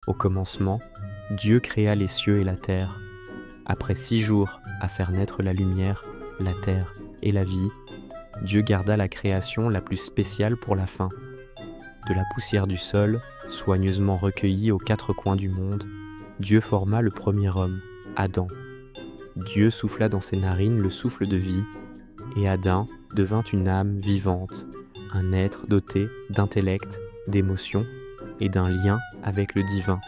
Au commencement, Dieu créa les cieux et la terre. Après 6 jours à faire naître la lumière, la terre et la vie, Dieu garda la création la plus spéciale pour la fin. De la poussière du sol, soigneusement recueillie aux 4 coins du monde, Dieu forma le premier homme, Adam. Dieu souffla dans ses narines le souffle de vie, et Adam devint une âme vivante, un être doté d'intellect, d'émotion et d'un lien avec le divin.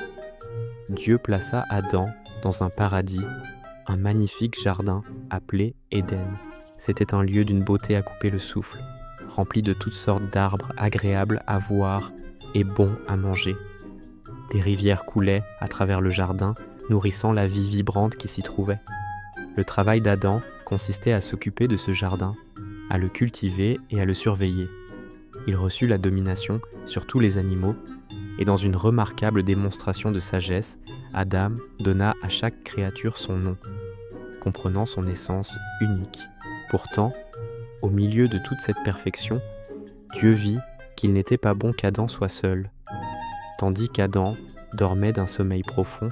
Dieu plaça Adam dans un paradis, un magnifique jardin appelé Éden. C'était un lieu d'une beauté à couper le souffle, rempli de toutes sortes d'arbres agréables à voir et bons à manger. Des rivières coulaient à travers le jardin, nourrissant la vie vibrante qui s'y trouvait. Le travail d'Adam consistait à s'occuper de ce jardin, à le cultiver et à le surveiller. Il reçut la domination sur tous les animaux, et dans une remarquable démonstration de sagesse, Adam donna à chaque créature son nom, comprenant son essence unique. Pourtant, au milieu de toute cette perfection, Dieu vit qu'il n'était pas bon qu'Adam soit seul. Tandis qu'Adam dormait d'un sommeil profond,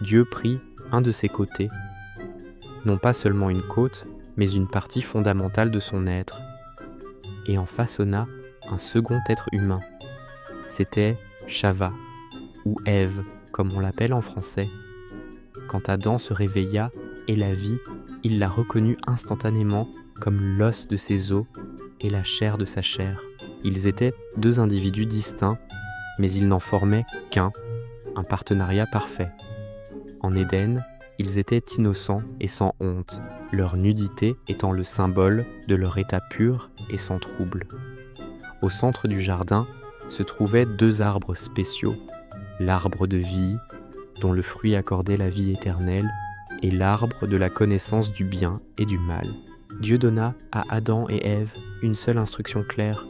Dieu prit un de ses côtés, non pas seulement une côte, mais une partie fondamentale de son être, et en façonna un second être humain. C'était Chava, ou Ève, comme on l'appelle en français. Quand Adam se réveilla et la vit, il la reconnut instantanément comme l'os de ses os et la chair de sa chair. Ils étaient 2 individus distincts, mais ils n'en formaient qu'un, un partenariat parfait. En Éden, ils étaient innocents et sans honte, leur nudité étant le symbole de leur état pur et sans trouble. Au centre du jardin se trouvaient 2 arbres spéciaux, l'arbre de vie, dont le fruit accordait la vie éternelle, et l'arbre de la connaissance du bien et du mal. Dieu donna à Adam et Ève une seule instruction claire.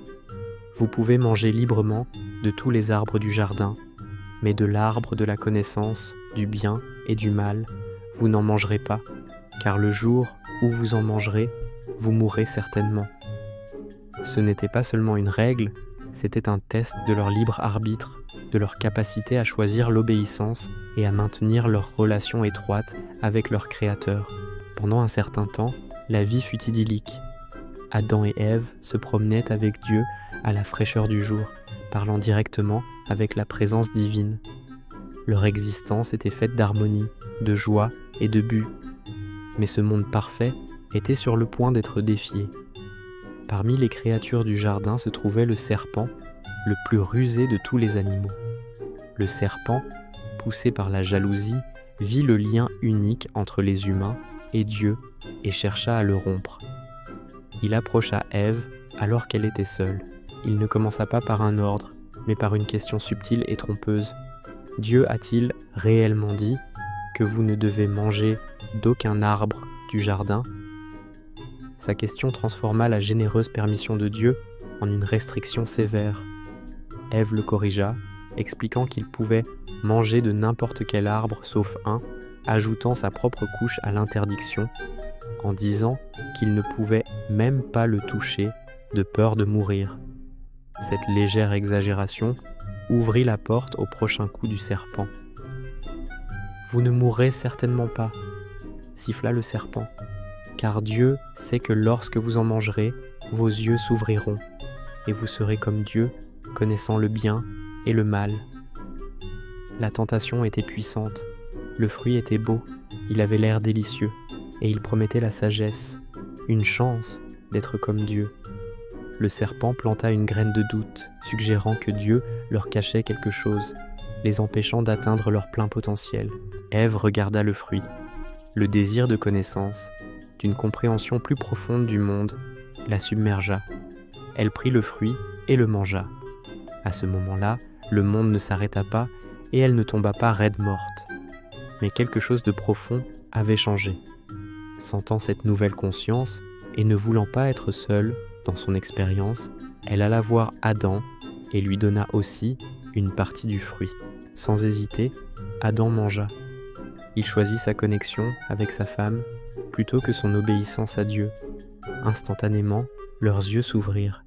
Vous pouvez manger librement de tous les arbres du jardin, mais de l'arbre de la connaissance du bien et du mal, vous n'en mangerez pas, car le jour où vous en mangerez, vous mourrez certainement. Ce n'était pas seulement une règle, c'était un test de leur libre arbitre, de leur capacité à choisir l'obéissance et à maintenir leur relation étroite avec leur Créateur. Pendant un certain temps, la vie fut idyllique. Adam et Ève se promenaient avec Dieu à la fraîcheur du jour, parlant directement avec la présence divine. Leur existence était faite d'harmonie, de joie et de but. Mais ce monde parfait était sur le point d'être défié. Parmi les créatures du jardin se trouvait le serpent, le plus rusé de tous les animaux. Le serpent, poussé par la jalousie, vit le lien unique entre les humains et Dieu et chercha à le rompre. Il approcha Ève alors qu'elle était seule. Il ne commença pas par un ordre, mais par une question subtile et trompeuse. Dieu a-t-il réellement dit que vous ne devez manger d'aucun arbre du jardin ? Sa question transforma la généreuse permission de Dieu en une restriction sévère. Ève le corrigea, expliquant qu'il pouvait manger de n'importe quel arbre sauf un, ajoutant sa propre couche à l'interdiction, en disant qu'il ne pouvait même pas le toucher de peur de mourir. Cette légère exagération ouvrit la porte au prochain coup du serpent. « Vous ne mourrez certainement pas, » siffla le serpent, « car Dieu sait que lorsque vous en mangerez, vos yeux s'ouvriront, et vous serez comme Dieu, connaissant le bien et le mal. » La tentation était puissante, le fruit était beau, il avait l'air délicieux, et il promettait la sagesse, une chance d'être comme Dieu. Le serpent planta une graine de doute, suggérant que Dieu leur cachait quelque chose, les empêchant d'atteindre leur plein potentiel. Ève regarda le fruit. Le désir de connaissance, d'une compréhension plus profonde du monde, la submergea. Elle prit le fruit et le mangea. À ce moment-là, le monde ne s'arrêta pas et elle ne tomba pas raide morte. Mais quelque chose de profond avait changé. Sentant cette nouvelle conscience et ne voulant pas être seule dans son expérience, elle alla voir Adam et lui donna aussi une partie du fruit. Sans hésiter, Adam mangea. Il choisit sa connexion avec sa femme plutôt que son obéissance à Dieu. Instantanément, leurs yeux s'ouvrirent,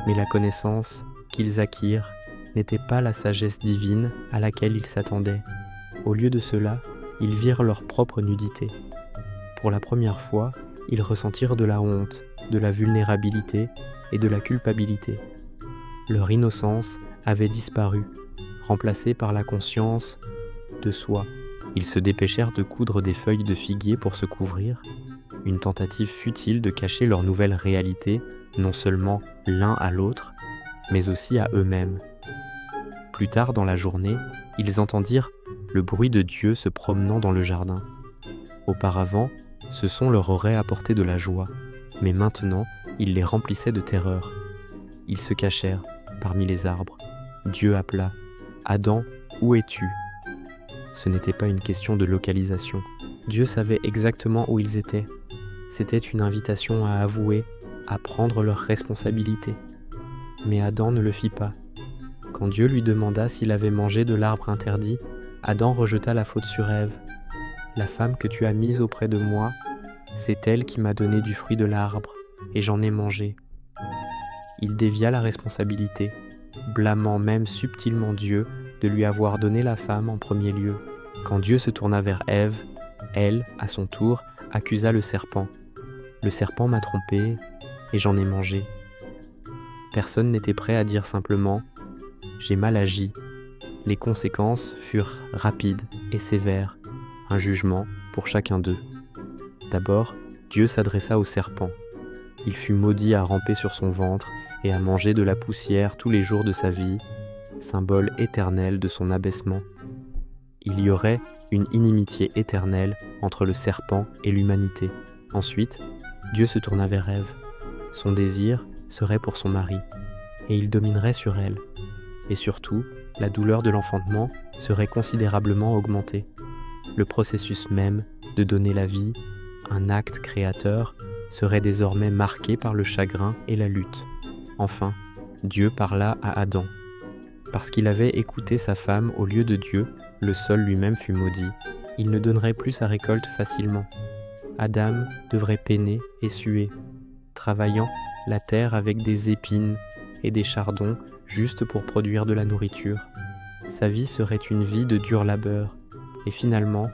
mais la connaissance qu'ils acquirent n'était pas la sagesse divine à laquelle ils s'attendaient. Au lieu de cela, ils virent leur propre nudité. Pour la première fois, ils ressentirent de la honte, de la vulnérabilité et de la culpabilité. Leur innocence avait disparu, remplacée par la conscience de soi. Ils se dépêchèrent de coudre des feuilles de figuier pour se couvrir, une tentative futile de cacher leur nouvelle réalité, non seulement l'un à l'autre, mais aussi à eux-mêmes. Plus tard dans la journée, ils entendirent le bruit de Dieu se promenant dans le jardin. Auparavant, ce son leur aurait apporté de la joie, mais maintenant, il les remplissait de terreur. Ils se cachèrent parmi les arbres. Dieu appela « Adam, où es-tu » Ce n'était pas une question de localisation. Dieu savait exactement où ils étaient. C'était une invitation à avouer, à prendre leurs responsabilités. Mais Adam ne le fit pas. Quand Dieu lui demanda s'il avait mangé de l'arbre interdit, Adam rejeta la faute sur Ève. « La femme que tu as mise auprès de moi, c'est elle qui m'a donné du fruit de l'arbre, et j'en ai mangé. » Il dévia la responsabilité, blâmant même subtilement Dieu de lui avoir donné la femme en premier lieu. Quand Dieu se tourna vers Ève, elle, à son tour, accusa le serpent. « Le serpent m'a trompé, et j'en ai mangé. » Personne n'était prêt à dire simplement « J'ai mal agi ». Les conséquences furent rapides et sévères, un jugement pour chacun d'eux. D'abord, Dieu s'adressa au serpent. Il fut maudit à ramper sur son ventre et à manger de la poussière tous les jours de sa vie, symbole éternel de son abaissement. Il y aurait une inimitié éternelle entre le serpent et l'humanité. Ensuite, Dieu se tourna vers Ève. Son désir serait pour son mari, et il dominerait sur elle. Et surtout, la douleur de l'enfantement serait considérablement augmentée. Le processus même de donner la vie, un acte créateur, serait désormais marqué par le chagrin et la lutte. Enfin, Dieu parla à Adam. Parce qu'il avait écouté sa femme au lieu de Dieu, le sol lui-même fut maudit. Il ne donnerait plus sa récolte facilement. Adam devrait peiner et suer, travaillant la terre avec des épines et des chardons juste pour produire de la nourriture. Sa vie serait une vie de dur labeur, et finalement,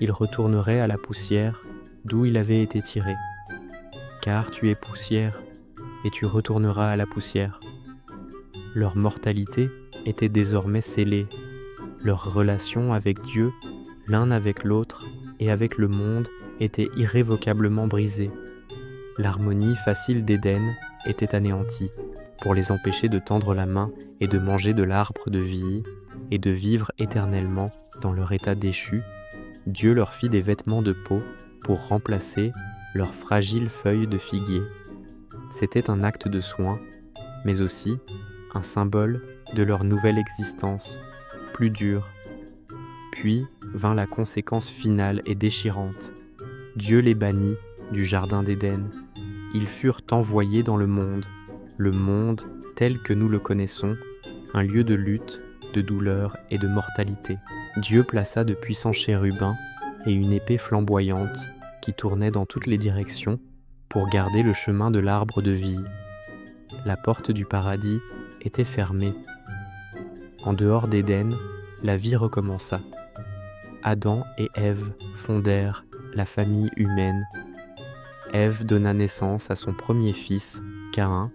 il retournerait à la poussière d'où il avait été tiré. Car tu es poussière, et tu retourneras à la poussière. Leur mortalité était désormais scellée. Leur relation avec Dieu, l'un avec l'autre et avec le monde, était irrévocablement brisée. L'harmonie facile d'Éden était anéantie. Pour les empêcher de tendre la main et de manger de l'arbre de vie et de vivre éternellement dans leur état déchu, Dieu leur fit des vêtements de peau pour remplacer leurs fragiles feuilles de figuier. C'était un acte de soin, mais aussi un symbole de leur nouvelle existence, plus dure. Puis vint la conséquence finale et déchirante. Dieu les bannit du jardin d'Éden. Ils furent envoyés dans le monde tel que nous le connaissons, un lieu de lutte, de douleur et de mortalité. Dieu plaça de puissants chérubins et une épée flamboyante qui tournait dans toutes les directions pour garder le chemin de l'arbre de vie. La porte du paradis était fermée. En dehors d'Éden, la vie recommença. Adam et Ève fondèrent la famille humaine. Ève donna naissance à son premier fils, Caïn,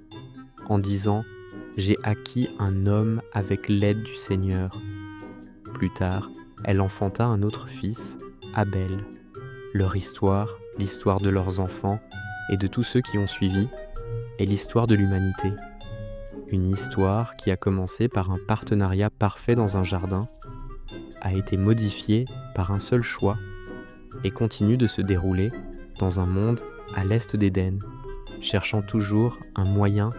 en disant « J'ai acquis un homme avec l'aide du Seigneur ». Plus tard, elle enfanta un autre fils, Abel. Leur histoire, l'histoire de leurs enfants et de tous ceux qui ont suivi, est l'histoire de l'humanité. Une histoire qui a commencé par un partenariat parfait dans un jardin, a été modifiée par un seul choix et continue de se dérouler dans un monde à l'est d'Éden, cherchant toujours un moyen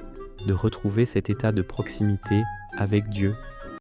de retrouver cet état de proximité avec Dieu